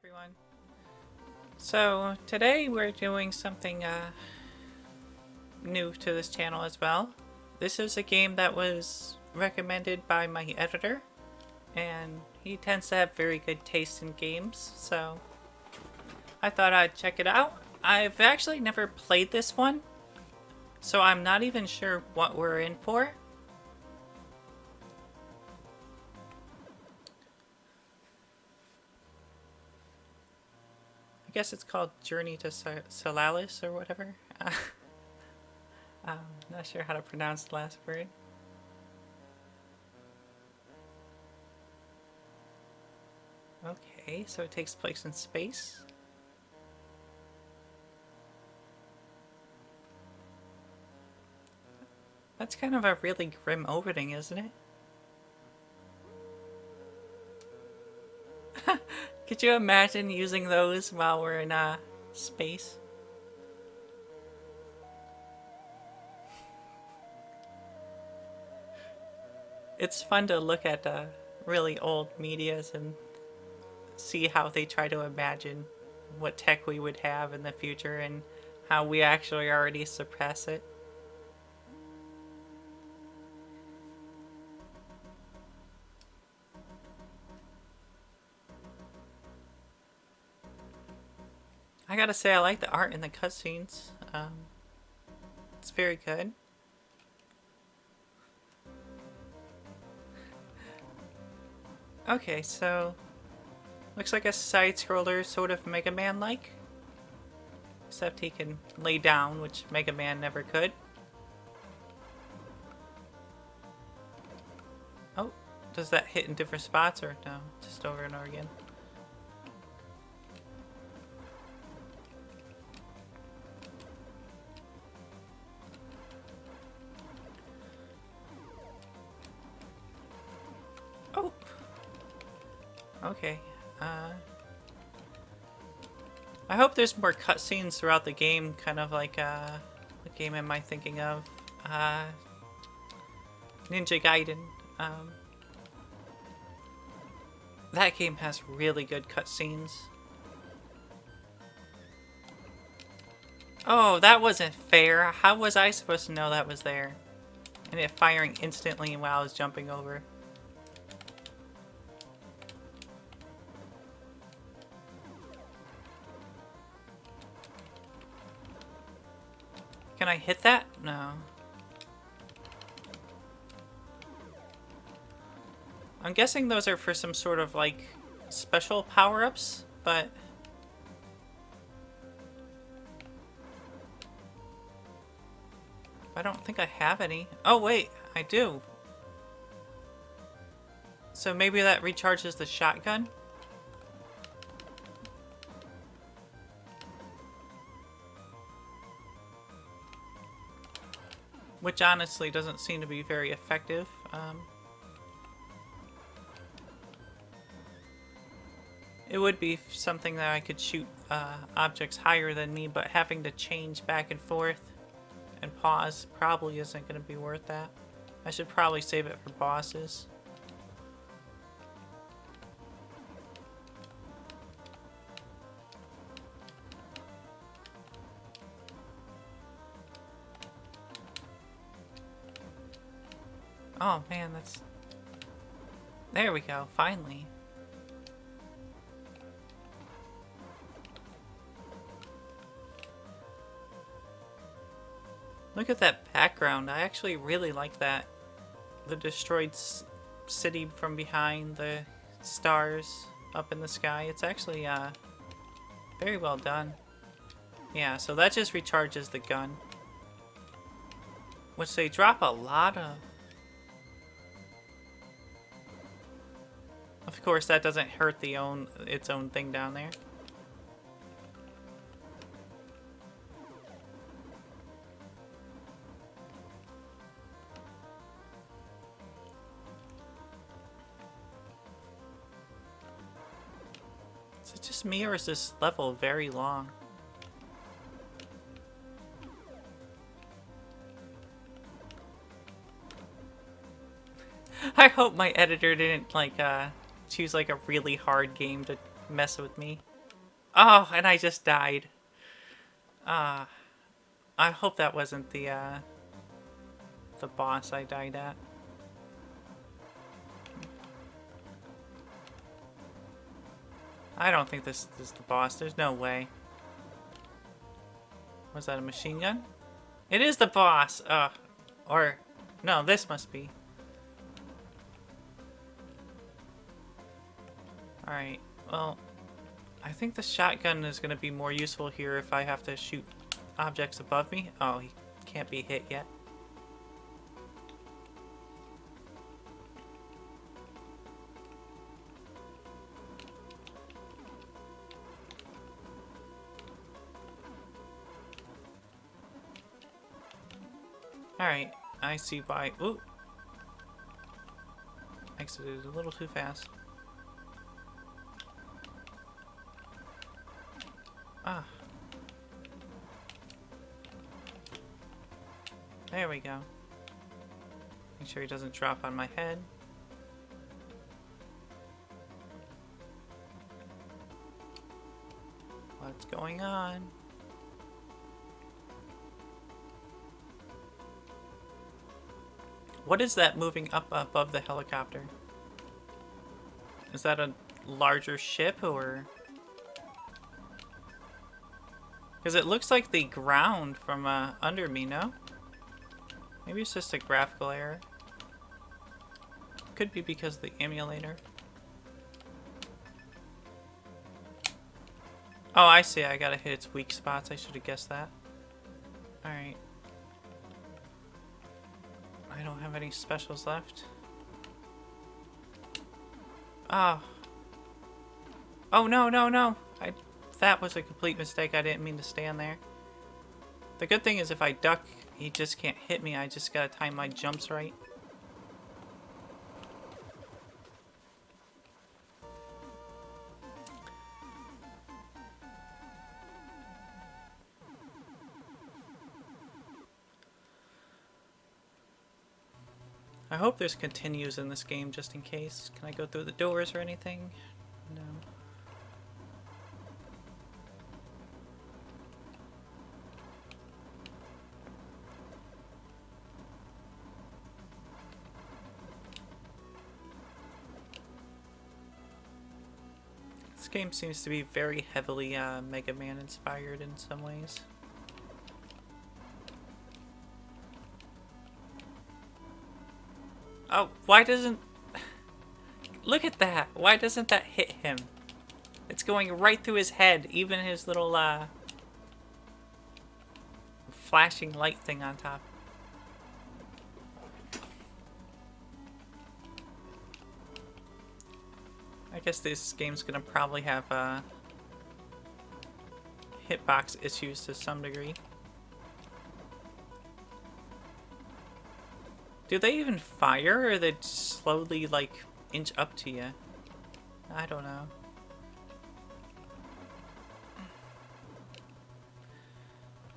everyone. So today we're doing something new to this channel as well. This is a game that was recommended by my editor, and he tends to have very good taste in games, so I thought I'd check it out. I've actually never played this one, so I'm not even sure what we're in for. I guess it's called Journey to Silius or whatever. I'm not sure how to pronounce the last word. Okay, so it takes place in space. That's kind of a really grim opening, isn't it? Could you imagine using those while we're in space? It's fun to look at really old medias and see how they try to imagine what tech we would have in the future and how we actually already suppress it. I gotta say, I like the art in the cutscenes. It's very good. Okay, so looks like a side-scroller, sort of Mega Man-like. Except he can lay down, which Mega Man never could. Oh, does that hit in different spots or no? Just over and over again. Oh! Okay. I hope there's more cutscenes throughout the game, kind of like, what game am I thinking of? Ninja Gaiden. That game has really good cutscenes. Oh, that wasn't fair. How was I supposed to know that was there? And it firing instantly while I was jumping over. Can I hit that? No. I'm guessing those are for some sort of, like, special power-ups, but I don't think I have any. Oh, wait, I do. So maybe that recharges the shotgun? Which honestly doesn't seem to be very effective. It would be something that I could shoot objects higher than me, but having to change back and forth and pause probably isn't going to be worth that. I should probably save it for bosses. Oh man, that's... There we go, finally. Look at that background. I actually really like that. The destroyed city from behind, the stars up in the sky. It's actually very well done. Yeah, so that just recharges the gun. Which they drop a lot of. Of course, that doesn't hurt its own thing down there. Is it just me, or is this level very long? I hope my editor didn't, like, choose, like, a really hard game to mess with me. Oh, and I just died. Ah, I hope that wasn't the boss I died at. I don't think this is the boss. There's no way. Was that a machine gun? It is the boss! Or... No, this must be. Alright, well... I think the shotgun is going to be more useful here if I have to shoot objects above me. Oh, he can't be hit yet. Alright, I see why. Ooh! Exited a little too fast. Ah. There we go. Make sure he doesn't drop on my head. What's going on? What is that moving up above the helicopter? Is that a larger ship or... Because it looks like the ground from under me, no? Maybe it's just a graphical error. Could be because of the emulator. Oh, I see. I gotta hit its weak spots. I should have guessed that. Alright. I don't have any specials left. Oh. Oh, no, no, no. That was a complete mistake. I didn't mean to stand there. The good thing is if I duck, he just can't hit me. I just gotta time my jumps right. I hope there's continues in this game just in case. Can I go through the doors or anything? No. This game seems to be very heavily Mega Man inspired in some ways. Oh, why doesn't... Look at that! Why doesn't that hit him? It's going right through his head, even his little flashing light thing on top. I guess this game's gonna probably have hitbox issues to some degree. Do they even fire, or they slowly, like, inch up to you? I don't know.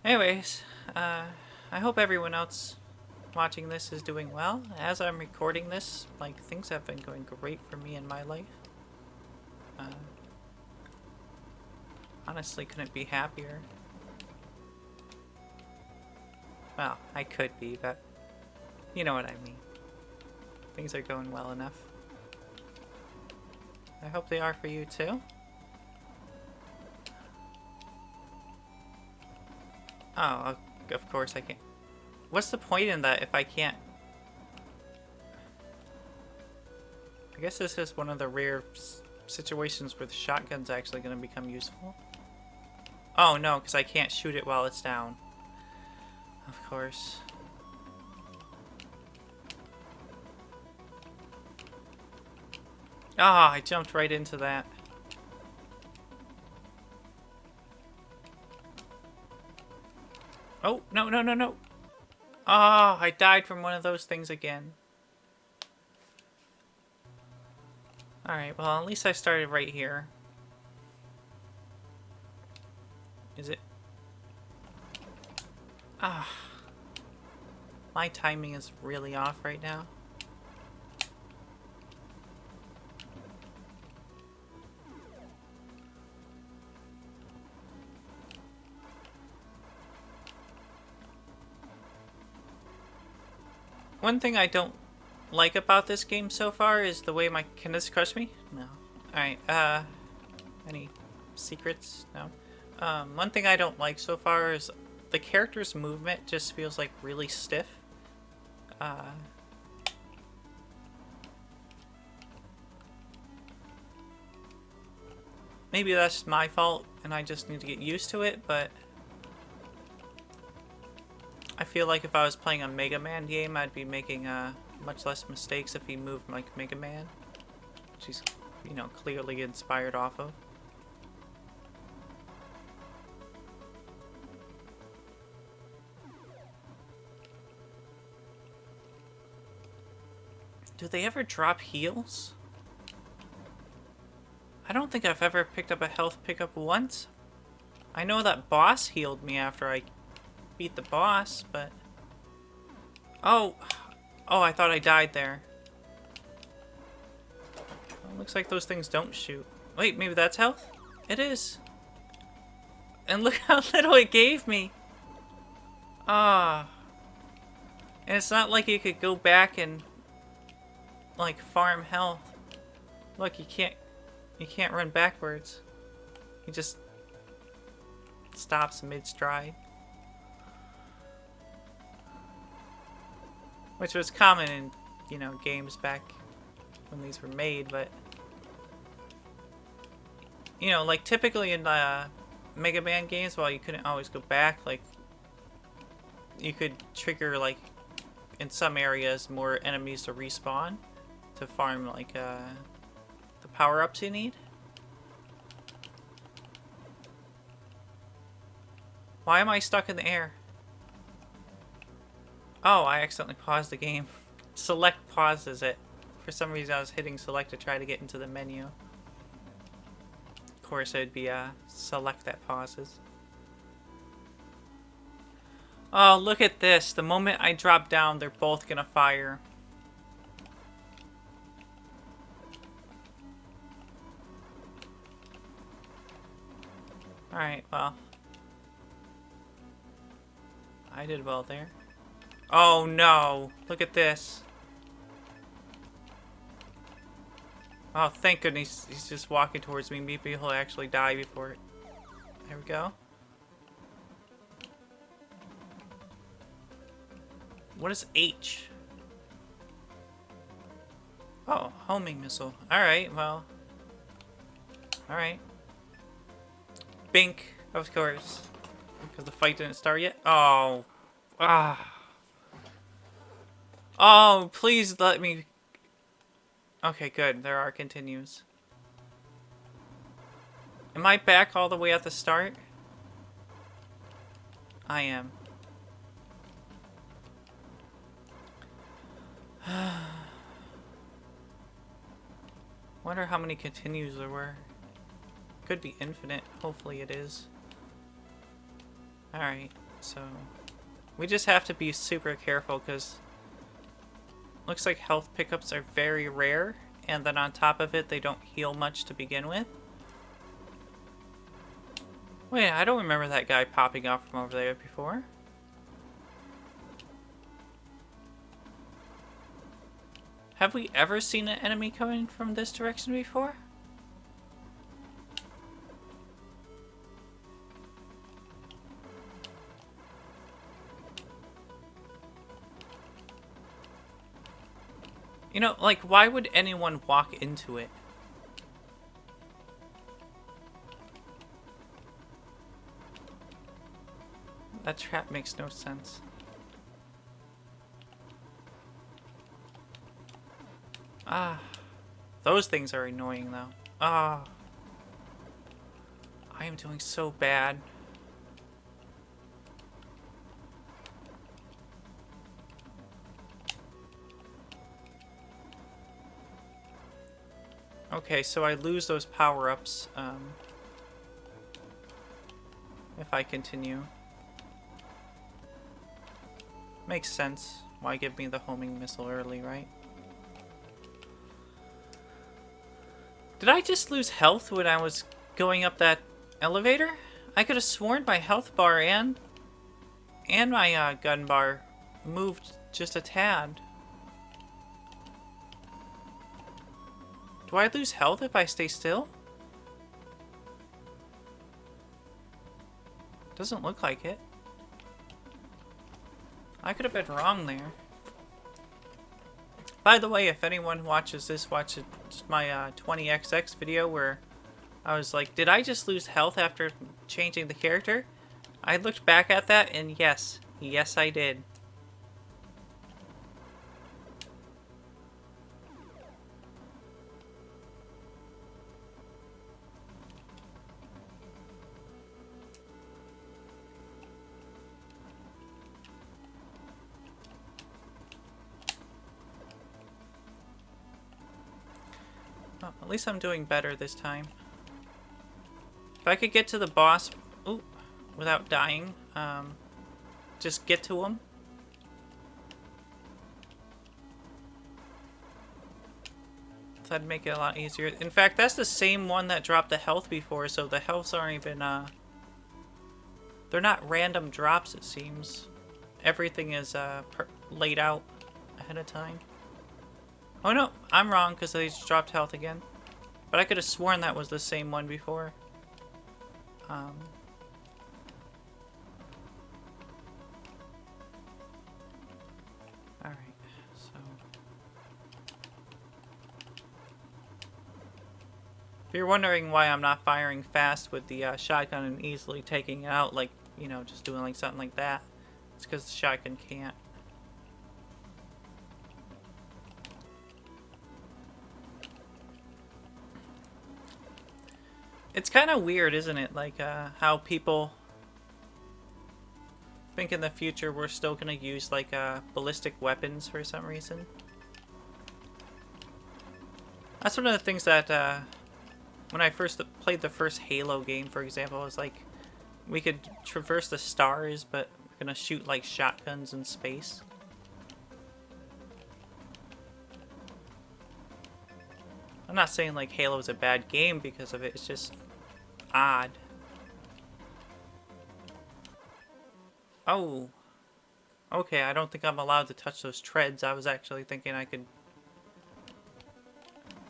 Anyways, I hope everyone else watching this is doing well. As I'm recording this, like, things have been going great for me in my life. Honestly, couldn't be happier. Well, I could be, but you know what I mean. Things are going well enough. I hope they are for you too. Oh, of course I can't. What's the point in that if I can't? I guess this is one of the rare situations where the shotgun's actually going to become useful. Oh no, because I can't shoot it while it's down. Of course. Ah, I jumped right into that. Oh, no, no, no, no. Ah, I died from one of those things again. Alright, well, at least I started right here. Is it? Ah. My timing is really off right now. One thing I don't like about this game so far is the way can this crush me? No. Alright, any secrets? No. One thing I don't like so far is the character's movement just feels like really stiff. Maybe that's my fault and I just need to get used to it, but I feel like if I was playing a Mega Man game, I'd be making much less mistakes if he moved like Mega Man, which he's, you know, clearly inspired off of. Do they ever drop heals? I don't think I've ever picked up a health pickup once. I know that boss healed me after I beat the boss, but... Oh! Oh, I thought I died there. Well, looks like those things don't shoot. Wait, maybe that's health? It is. And look how little it gave me. Ah. And it's not like you could go back and like farm health. Look, you can't run backwards. He just stops mid-stride. Which was common in, you know, games back when these were made, but you know, like typically in Mega Man games, while you couldn't always go back, like you could trigger like in some areas more enemies to respawn to farm like the power-ups you need. Why am I stuck in the air? Oh, I accidentally paused the game. Select pauses it. For some reason I was hitting select to try to get into the menu. Of course it would be select that pauses. Oh, look at this. The moment I drop down, they're both gonna fire. Alright, well. I did well there. Oh no! Look at this. Oh, thank goodness he's just walking towards me. Maybe he'll actually die before it. There we go. What is H? Oh, homing missile. Alright, well. Alright. Bink, of course. Because the fight didn't start yet. Oh. Ah. Oh, please let me... Okay, good. There are continues. Am I back all the way at the start? I am. Wonder how many continues there were. Could be infinite. Hopefully it is. Alright, so... We just have to be super careful because... Looks like health pickups are very rare, and then on top of it, they don't heal much to begin with. Wait, I don't remember that guy popping off from over there before. Have we ever seen an enemy coming from this direction before? You know, like, why would anyone walk into it? That trap makes no sense. Ah. Those things are annoying, though. Ah. I am doing so bad. Okay, so I lose those power-ups, if I continue. Makes sense. Why give me the homing missile early, right? Did I just lose health when I was going up that elevator? I could have sworn my health bar and my gun bar moved just a tad. Do I lose health if I stay still? Doesn't look like it. I could have been wrong there. By the way, if anyone watches this, watch my 20XX video where I was like, did I just lose health after changing the character? I looked back at that and yes. Yes, I did. Oh, at least I'm doing better this time. If I could get to the boss without dying, just get to him. That'd make it a lot easier. In fact, that's the same one that dropped the health before, so the healths aren't even, they're not random drops, it seems. Everything is, laid out ahead of time. Oh no, I'm wrong because they just dropped health again. But I could have sworn that was the same one before. Alright, so... If you're wondering why I'm not firing fast with the shotgun and easily taking it out, like, you know, just doing like something like that, it's because the shotgun can't. It's kind of weird, isn't it? Like, how people think in the future we're still going to use, like, ballistic weapons for some reason. That's one of the things that, when I first played the first Halo game, for example, I was like, we could traverse the stars, but we're going to shoot, like, shotguns in space. I'm not saying, like, Halo's a bad game because of it, it's just odd. Oh. Okay, I don't think I'm allowed to touch those treads. I was actually thinking I could...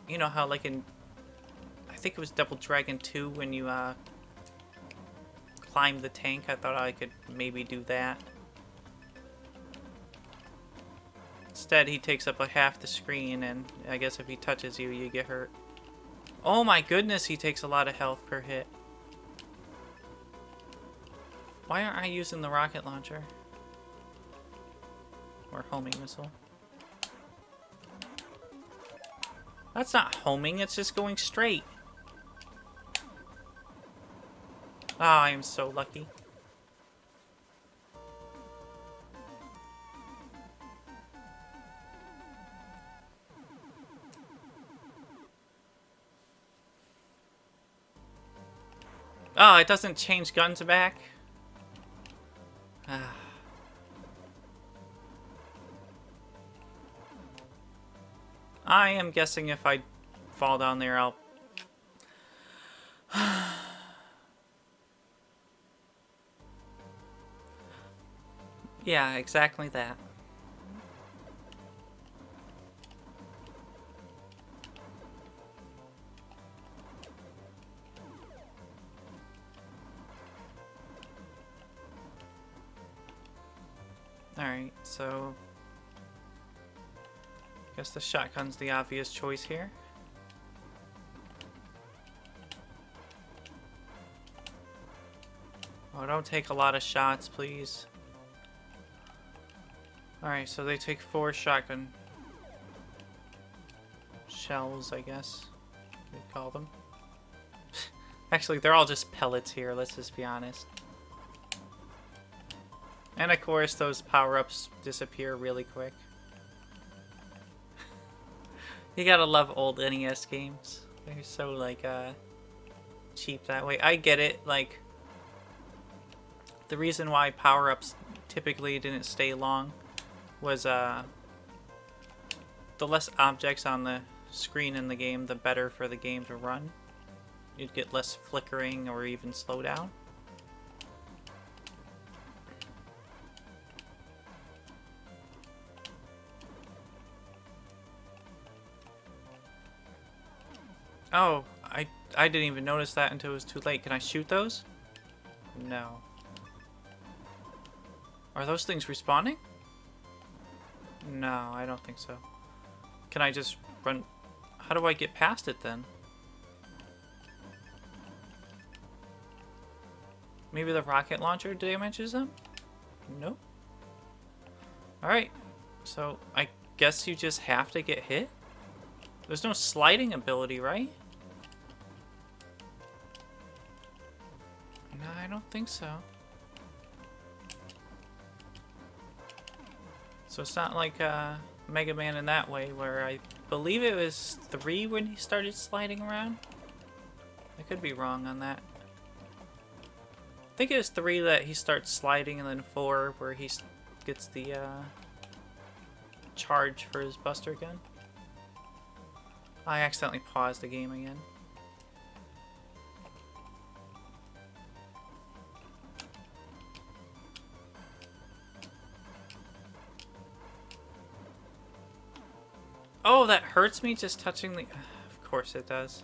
You know how, like, in... I think it was Double Dragon 2 when you, climb the tank. I thought I could maybe do that. Instead, he takes up like half the screen, and I guess if he touches you, you get hurt. Oh my goodness, he takes a lot of health per hit. Why aren't I using the rocket launcher? Or homing missile? That's not homing, it's just going straight. Ah, I am so lucky. Oh, it doesn't change guns back? Ah. I am guessing if I fall down there, I'll... Yeah, exactly that. Alright, so... Guess the shotgun's the obvious choice here. Oh, don't take a lot of shots, please. Alright, so they take 4 shotgun shells, I guess you'd call them. Actually, they're all just pellets here, let's just be honest. And of course, those power-ups disappear really quick. You gotta love old NES games. They're so, like, cheap that way. I get it, like, the reason why power-ups typically didn't stay long was, the less objects on the screen in the game, the better for the game to run. You'd get less flickering or even slowdown. Oh, I didn't even notice that until it was too late. Can I shoot those? No. Are those things respawning? No, I don't think so. Can I just run? How do I get past it then? Maybe the rocket launcher damages them? Nope. Alright. So, I guess you just have to get hit? There's no sliding ability, right? No, I don't think so. So it's not like Mega Man in that way, where I believe it was 3 when he started sliding around. I could be wrong on that. I think it was 3 that he starts sliding, and then 4 where he gets the charge for his Buster gun. I accidentally paused the game again. Oh, that hurts me just touching the... Of course it does.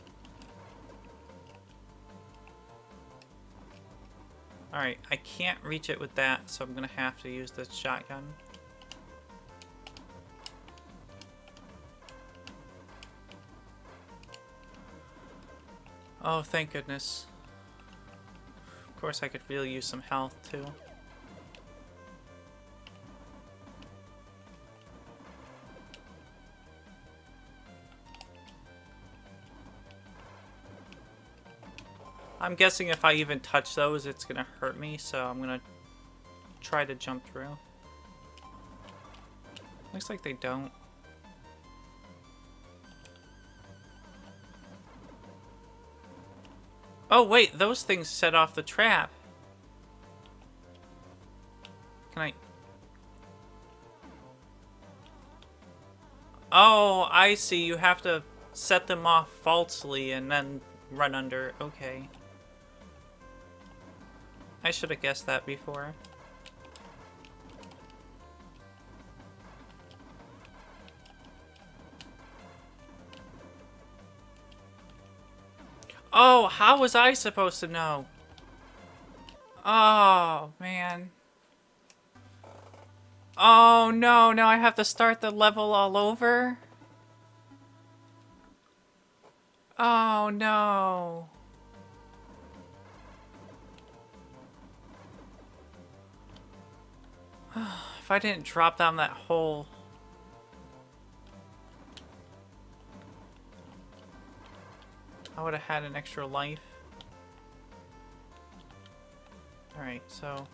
Alright, I can't reach it with that, so I'm gonna have to use the shotgun. Oh, thank goodness. Of course, I could really use some health, too. I'm guessing if I even touch those, it's gonna hurt me, so I'm gonna try to jump through. Looks like they don't. Oh wait, those things set off the trap. Can I... Oh, I see. You have to set them off falsely and then run under. Okay. I should have guessed that before. Oh, how was I supposed to know? Oh, man. Oh, no, now I have to start the level all over? Oh, no. If I didn't drop down that hole... I would have had an extra life. Alright, so...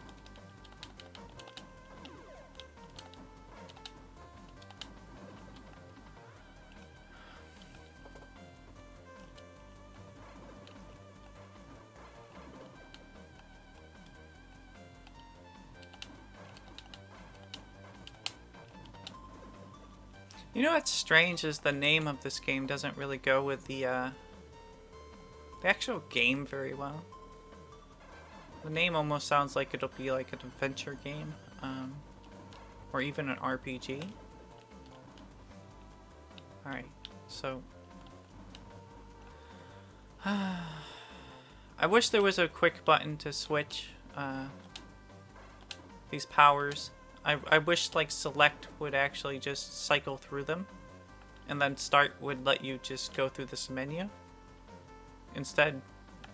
You know what's strange is the name of this game doesn't really go with the actual game very well. The name almost sounds like it'll be like an adventure game, or even an RPG. Alright, so... I wish there was a quick button to switch these powers. I wish like select would actually just cycle through them, and then start would let you just go through this menu. Instead,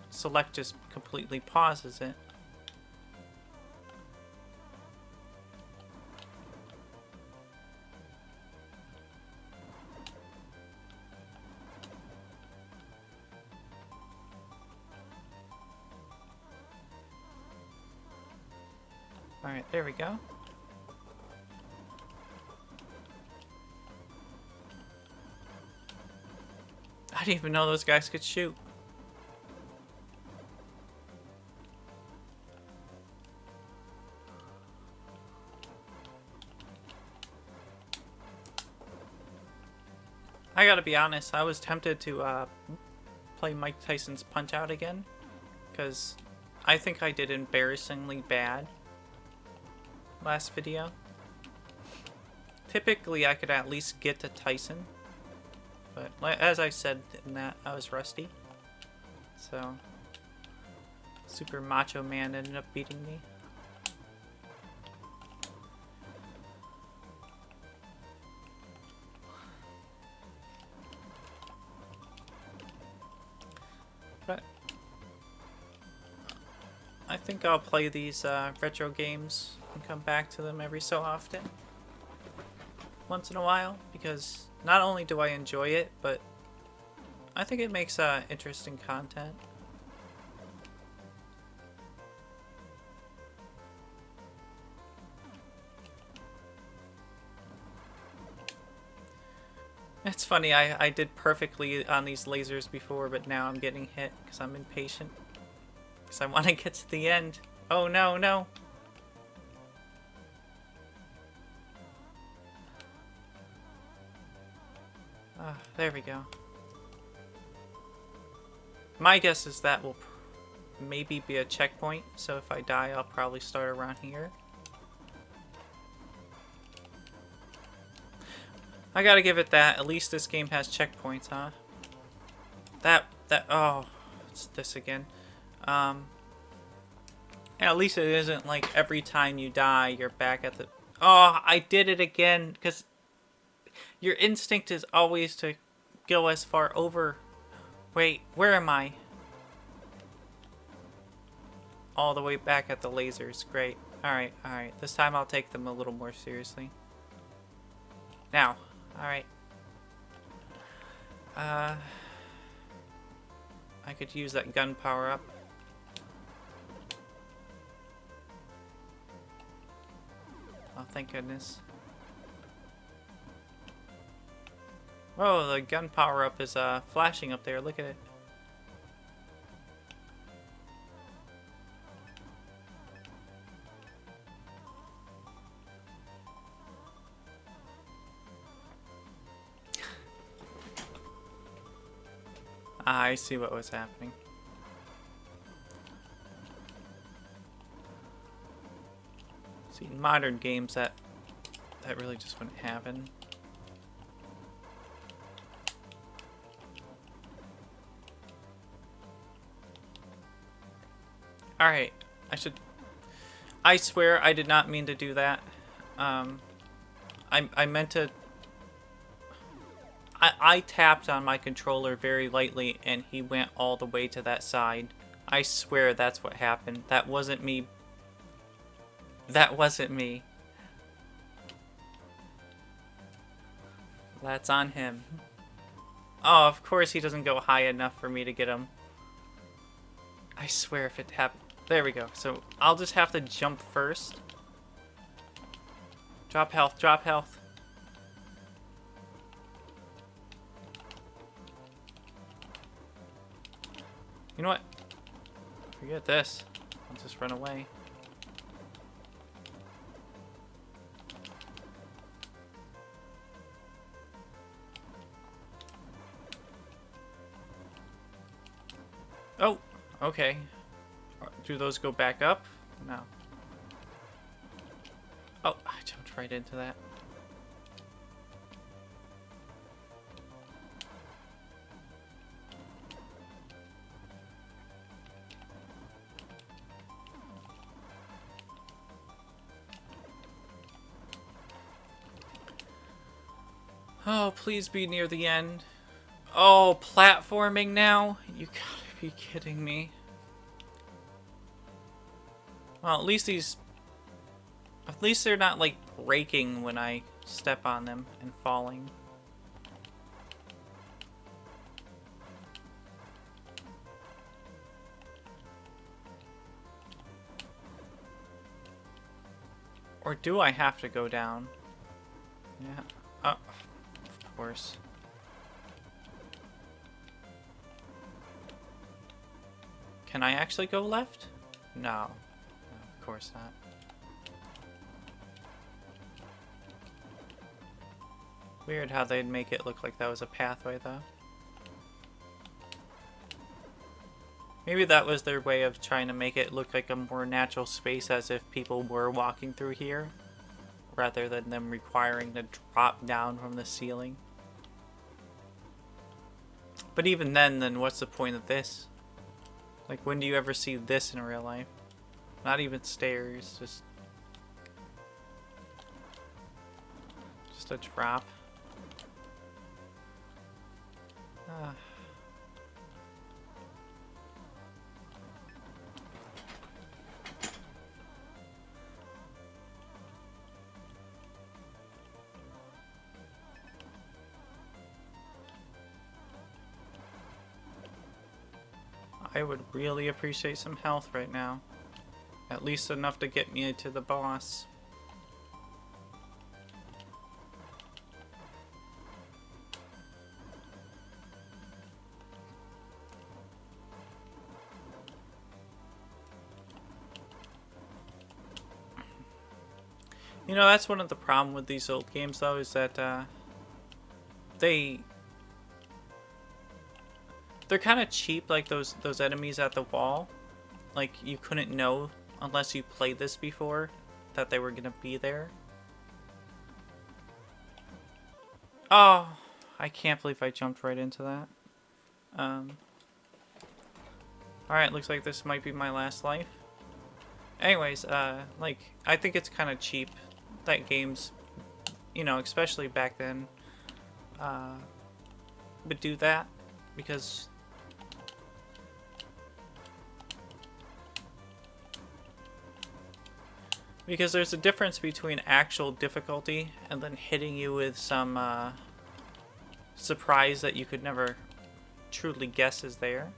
select just completely pauses it. Alright, there we go. I didn't even know those guys could shoot. I gotta be honest, I was tempted to play Mike Tyson's Punch-Out again, because I think I did embarrassingly bad last video. Typically I could at least get to Tyson, But as I said in that, I was rusty. So, Super Macho Man ended up beating me. But I think I'll play these retro games and come back to them every so often. Once in a while, because not only do I enjoy it, but I think it makes interesting content. It's funny, I did perfectly on these lasers before, but now I'm getting hit because I'm impatient. Because I want to get to the end. Oh no, no. Ah, there we go. My guess is that will maybe be a checkpoint, so if I die, I'll probably start around here. I gotta give it that. At least this game has checkpoints, huh? Oh, it's this again. Yeah, at least it isn't like every time you die, you're back at the... Oh, I did it again, because your instinct is always to go as far over... Wait, where am I? All the way back at the lasers. Great. Alright, alright. This time I'll take them a little more seriously. Now. Alright. I could use that gun power up. Oh, thank goodness. Whoa, the gun power up is flashing up there. Look at it. I see what was happening. See, in modern games that really just wouldn't happen. Alright, I swear I did not mean to do that. I meant to... I tapped on my controller very lightly and he went all the way to that side. I swear that's what happened. That wasn't me. That wasn't me. That's on him. Oh, of course he doesn't go high enough for me to get him. I swear if it happened... There we go. So I'll just have to jump first. Drop health, drop health. You know what? Forget this. I'll just run away. Oh, okay. Do those go back up? No. Oh, I jumped right into that. Oh, please be near the end. Oh, platforming now? You gotta be kidding me. Well, at least they're not like breaking when I step on them and falling. Or do I have to go down? Yeah. Oh, of course. Can I actually go left? No. Of course not. Weird how they'd make it look like that was a pathway, though. Maybe that was their way of trying to make it look like a more natural space, as if people were walking through here, rather than them requiring to drop down from the ceiling. But even then what's the point of this? Like, when do you ever see this in real life? Not even stairs, just a drop. Ah. I would really appreciate some health right now. At least enough to get me to the boss. You know, that's one of the problems with these old games, though, is that they're kind of cheap, like those enemies at the wall. Like, you couldn't know unless you played this before that they were gonna be there. Oh, I can't believe I jumped right into that. Alright, looks like this might be my last life. Anyways, like, I think it's kind of cheap that games, you know, especially back then, would do that, because there's a difference between actual difficulty and then hitting you with some surprise that you could never truly guess is there.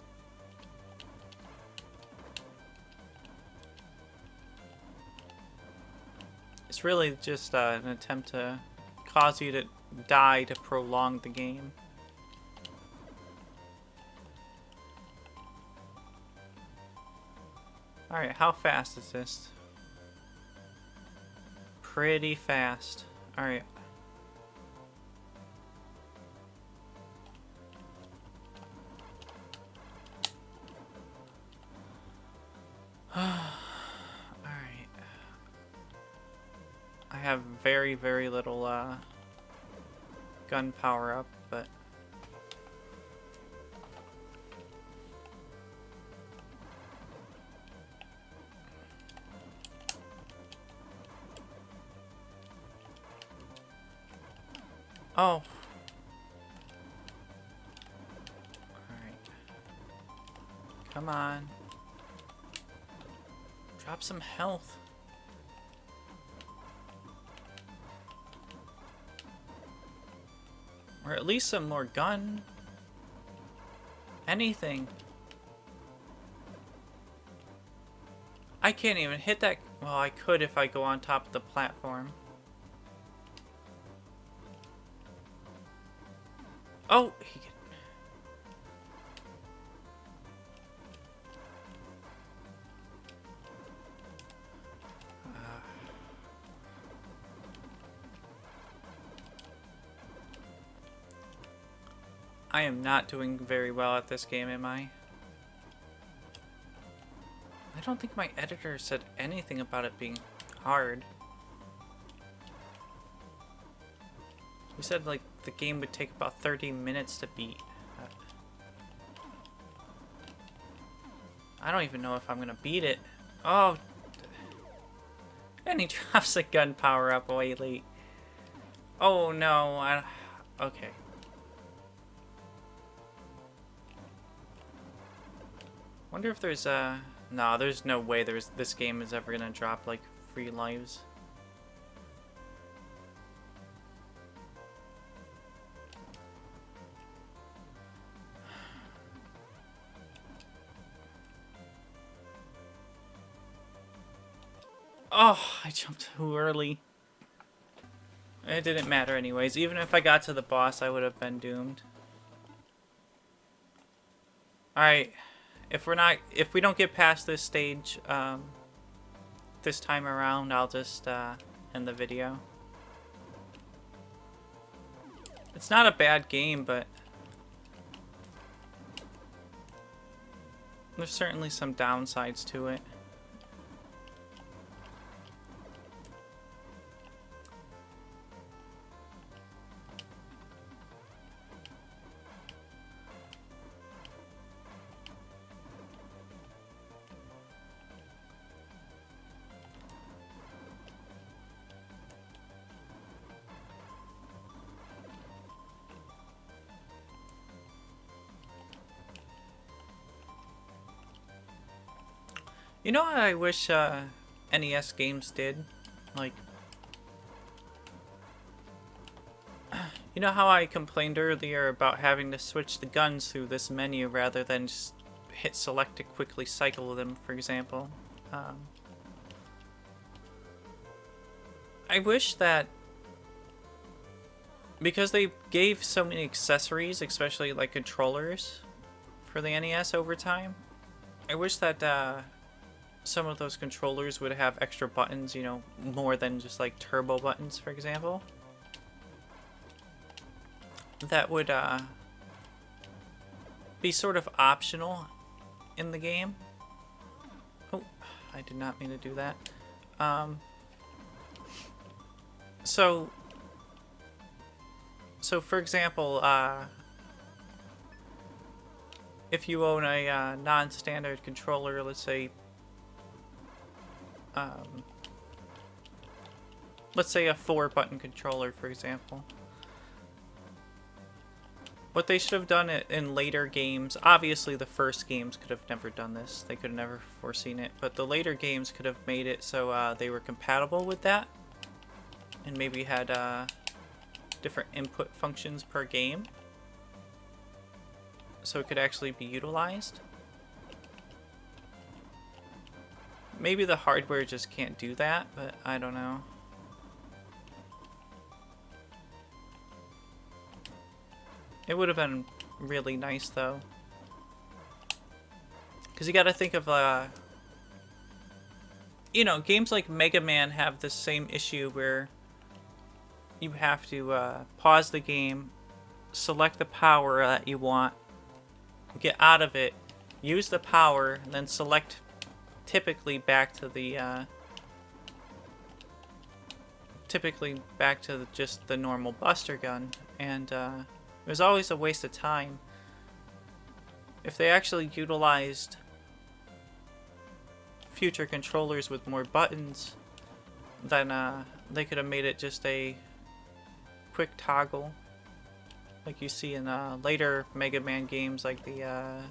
It's really just an attempt to cause you to die to prolong the game. Alright, how fast is this? Pretty fast. Alright. Alright. I have very, very little gun power up, but oh. Alright. Come on. Drop some health. Or at least some more gun. Anything. I can't even hit that. Well, I could if I go on top of the platform. Oh, he can. I am not doing very well at this game, am I? I don't think my editor said anything about it being hard. We said, like, the game would take about 30 minutes to beat. I don't even know if I'm gonna beat it. Oh. And he drops a gun power up way late. Oh no, okay. Wonder if there's no, there's no way this game is ever gonna drop like free lives. Oh, I jumped too early. It didn't matter anyways. Even if I got to the boss, I would have been doomed. Alright. If we don't get past this stage, this time around, I'll just, end the video. It's not a bad game, but there's certainly some downsides to it. You know what I wish NES games did? Like, you know how I complained earlier about having to switch the guns through this menu rather than just hit select to quickly cycle them, for example? I wish that, because they gave so many accessories, especially like controllers, for the NES over time, I wish that some of those controllers would have extra buttons, you know, more than just like turbo buttons, for example. That would be sort of optional in the game. Oh, I did not mean to do that. So for example, if you own a non-standard controller, let's say a 4-button controller, for example. What they should have done in later games, obviously the first games could have never done this. They could have never foreseen it. But the later games could have made it so they were compatible with that. And maybe had different input functions per game. So it could actually be utilized. Maybe the hardware just can't do that, but I don't know. It would have been really nice, though. Because you gotta think of, you know, games like Mega Man have the same issue where you have to pause the game, select the power that you want, get out of it, use the power, and then select typically back to just the normal Buster gun. And it was always a waste of time. If they actually utilized future controllers with more buttons, then they could have made it just a quick toggle, like you see in later Mega Man games, like the I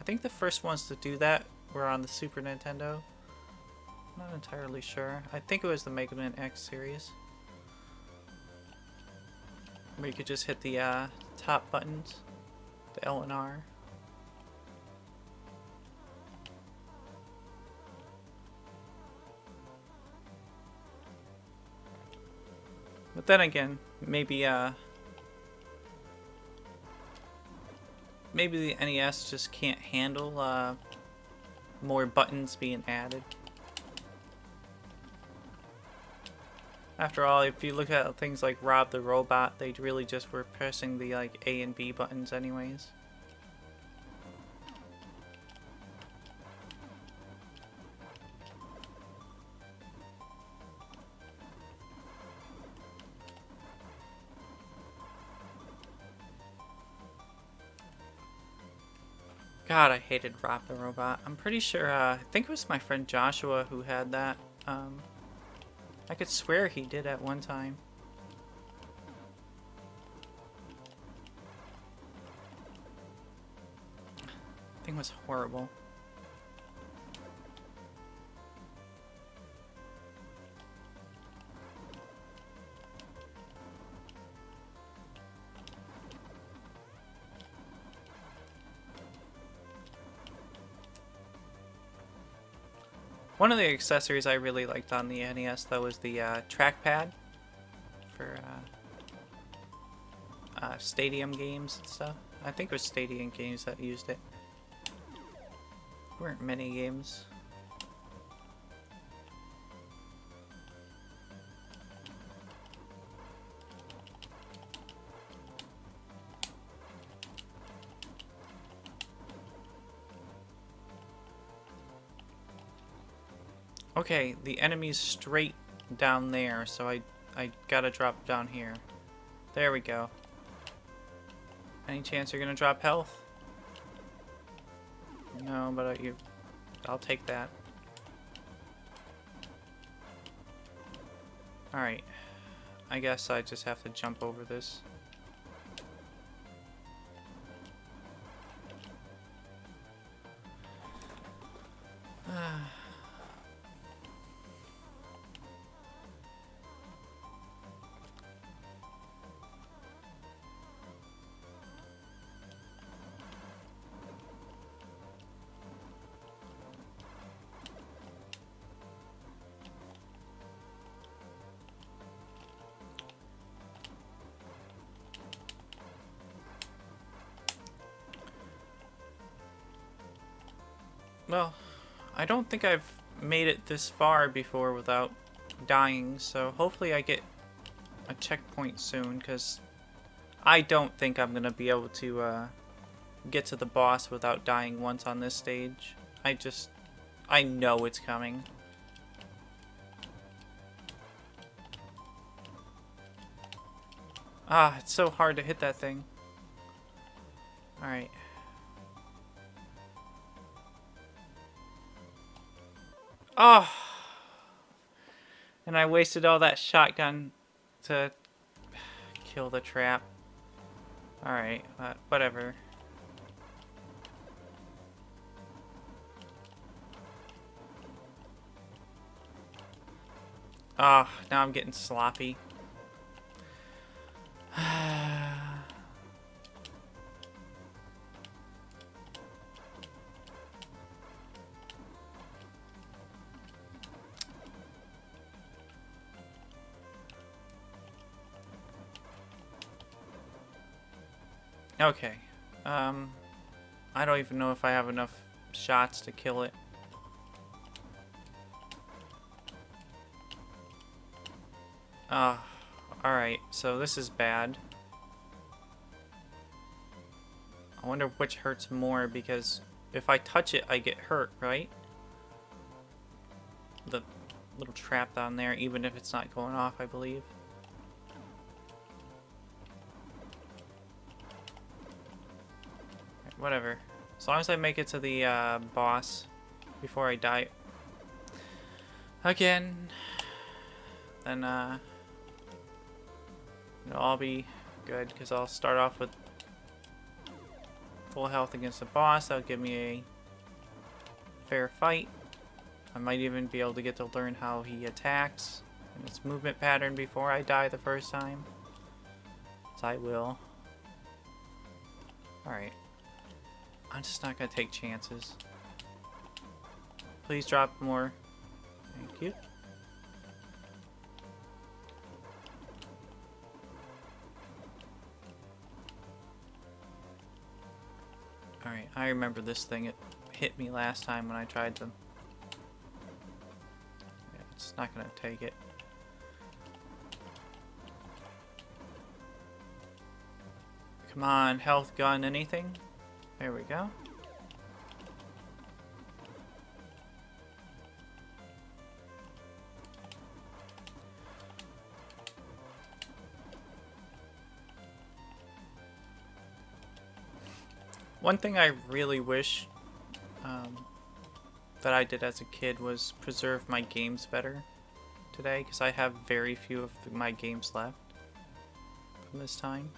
think the first ones to do that were on the Super Nintendo. I'm not entirely sure. I think it was the Mega Man X series, where you could just hit the top buttons, the L and R. But then again, maybe the NES just can't handle more buttons being added. After all, if you look at things like Rob the Robot, they really just were pressing the like A and B buttons anyways. God, I hated Rob the Robot. I'm pretty sure, I think it was my friend Joshua who had that. I could swear he did at one time. The thing was horrible. One of the accessories I really liked on the NES, though, was the trackpad for stadium games and stuff. I think it was stadium games that used it. There weren't many games. Okay, the enemy's straight down there, so I gotta drop down here. There we go. Any chance you're gonna drop health? No, but I'll take that. Alright. I guess I just have to jump over this. Well, I don't think I've made it this far before without dying, so hopefully I get a checkpoint soon, because I don't think I'm going to be able to get to the boss without dying once on this stage. I know it's coming. Ah, it's so hard to hit that thing. Alright. Oh! And I wasted all that shotgun to kill the trap. Alright, whatever. Ah, now I'm getting sloppy. Okay. I don't even know if I have enough shots to kill it. Alright, so this is bad. I wonder which hurts more, because if I touch it, I get hurt, right? The little trap down there, even if it's not going off, I believe. Right, whatever. As long as I make it to the boss before I die again, then it'll all be good, because I'll start off with full health against the boss. That'll give me a fair fight. I might even be able to get to learn how he attacks and its movement pattern before I die the first time. So I will. Alright. I'm just not going to take chances. Please drop more. Thank you. Alright, I remember this thing. It hit me last time when I tried to... Yeah, it's not going to take it. Come on, health gun, anything? There we go. One thing I really wish that I did as a kid was preserve my games better today, because I have very few of my games left from this time.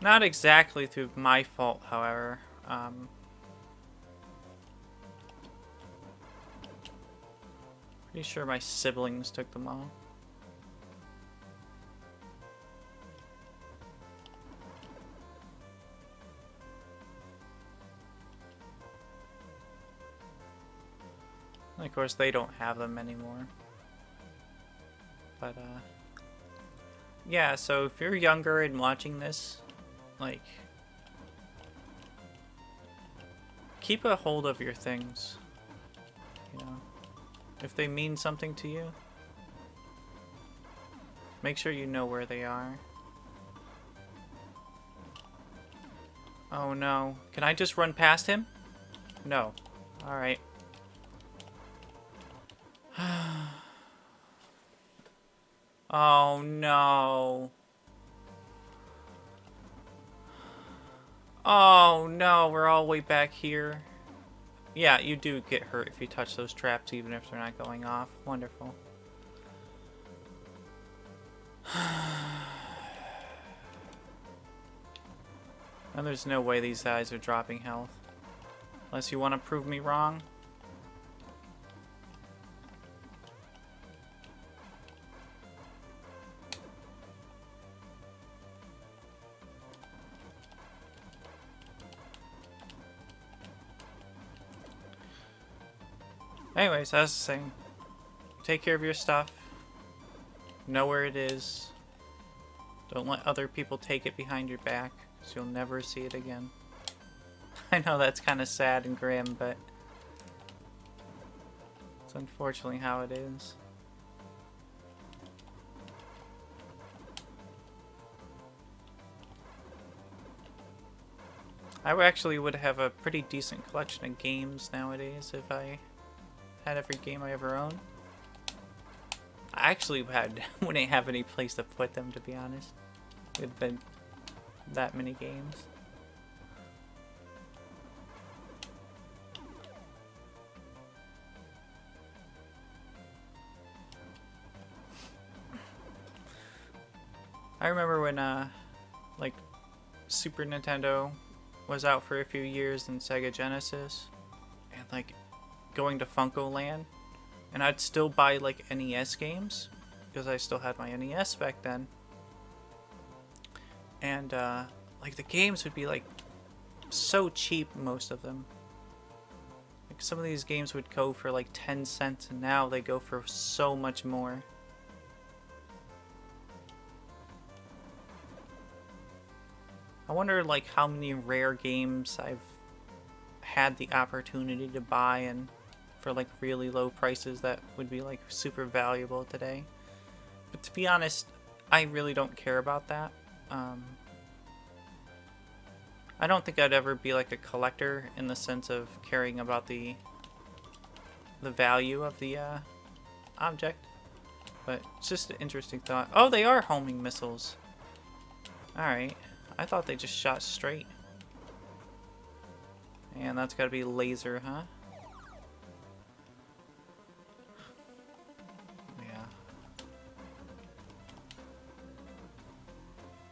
Not exactly through my fault, however. Pretty sure my siblings took them all. And of course, they don't have them anymore. But, yeah, so if you're younger and watching this, like, keep a hold of your things, you know, if they mean something to you, make sure you know where they are. Oh no, can I just run past him? No. Alright. Oh no. Oh no, we're all the way back here. Yeah, you do get hurt if you touch those traps, even if they're not going off. Wonderful. And there's no way these guys are dropping health. Unless you want to prove me wrong. Anyways, as I was saying, take care of your stuff. Know where it is. Don't let other people take it behind your back, because you'll never see it again. I know that's kind of sad and grim, but it's unfortunately how it is. I actually would have a pretty decent collection of games nowadays if I had every game I ever owned. I actually wouldn't have any place to put them, to be honest. It'd been that many games. I remember when like Super Nintendo was out for a few years and Sega Genesis, and like going to Funko Land, and I'd still buy like NES games because I still had my NES back then, and like the games would be like so cheap, most of them. Like some of these games would go for like 10 cents, and now they go for so much more. I wonder like how many rare games I've had the opportunity to buy and for like really low prices that would be like super valuable today. But to be honest, I really don't care about that. I don't think I'd ever be like a collector in the sense of caring about the value of the object. But it's just an interesting thought. Oh, they are homing missiles. Alright. I thought they just shot straight. And that's gotta be laser, huh? Yeah.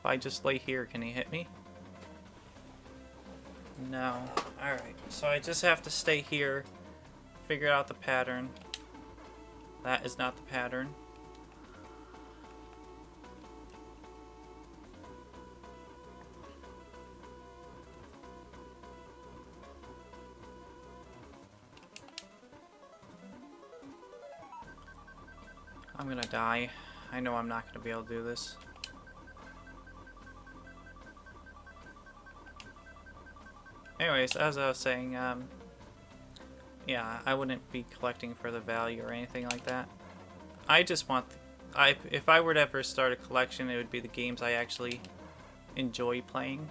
If I just lay here, can he hit me? No. Alright, so I just have to stay here, figure out the pattern. That is not the pattern. I'm gonna die. I know I'm not gonna be able to do this. Anyways, as I was saying, yeah, I wouldn't be collecting for the value or anything like that. I just want, if I were to ever start a collection, it would be the games I actually enjoy playing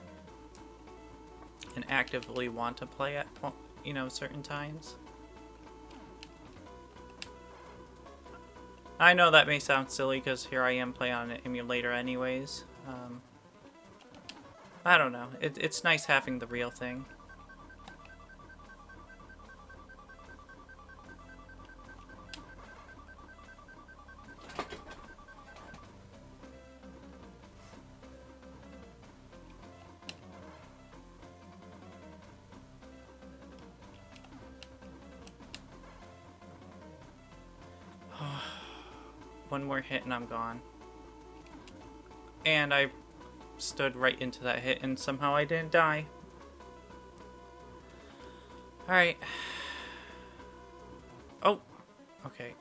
and actively want to play at, you know, certain times. I know that may sound silly because here I am playing on an emulator anyways. I don't know. It's nice having the real thing. One more hit and I'm gone. And I stood right into that hit and somehow I didn't die. Alright. Oh, okay.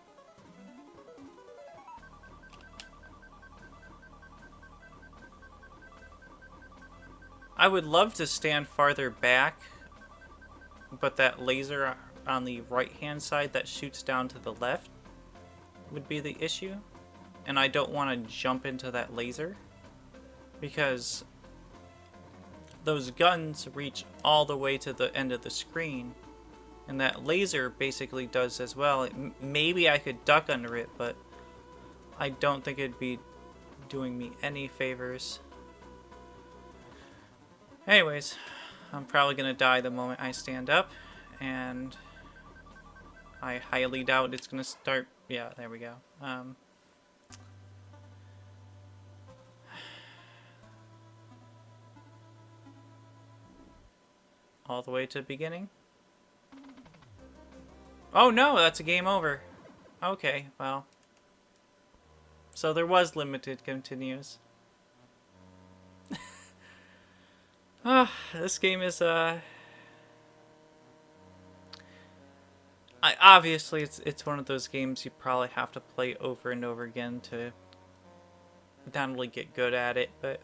I would love to stand farther back, but that laser on the right hand side that shoots down to the left would be the issue. And I don't want to jump into that laser because those guns reach all the way to the end of the screen, and that laser basically does as well. Maybe I could duck under it, but I don't think it'd be doing me any favors. Anyways, I'm probably gonna die the moment I stand up, and I highly doubt it's gonna start. Yeah, there we go. All the way to the beginning. Oh no, that's a game over. Okay, well. So there was limited continues. This game is obviously it's one of those games you probably have to play over and over again to not only get good at it, but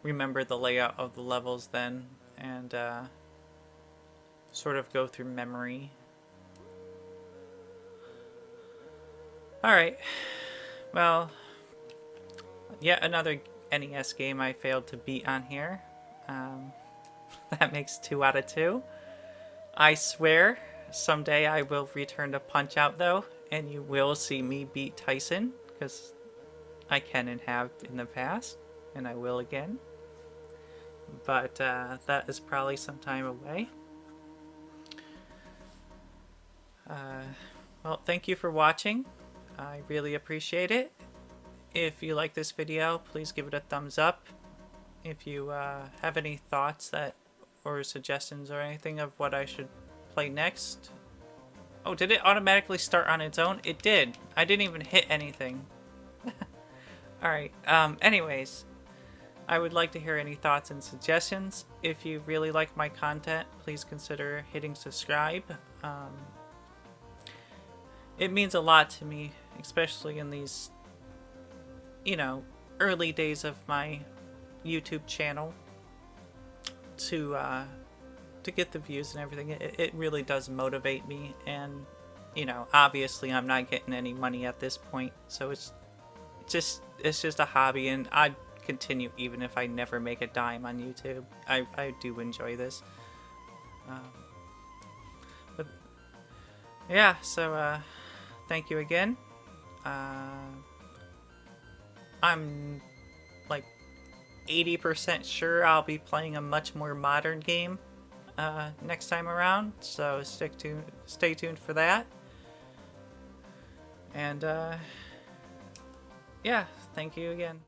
remember the layout of the levels then, and sort of go through memory. Alright, well, yet another NES game I failed to beat on here. That makes 2 out of 2. I swear, someday I will return to Punch-Out though, and you will see me beat Tyson, because I can and have in the past, and I will again. But that is probably some time away. Well, thank you for watching. I really appreciate it. If you like this video, please give it a thumbs up. If you have any thoughts or suggestions or anything of what I should play next. Oh, did it automatically start on its own? It did. I didn't even hit anything. Alright, anyways, I would like to hear any thoughts and suggestions. If you really like my content, please consider hitting subscribe. It means a lot to me, especially in these, early days of my YouTube channel, to get the views and everything. It really does motivate me, and obviously I'm not getting any money at this point, so it's just a hobby, and I'd continue even if I never make a dime on YouTube. I do enjoy this. But yeah, so thank you again. I'm like 80% sure I'll be playing a much more modern game next time around, so stay tuned for that. And yeah, thank you again.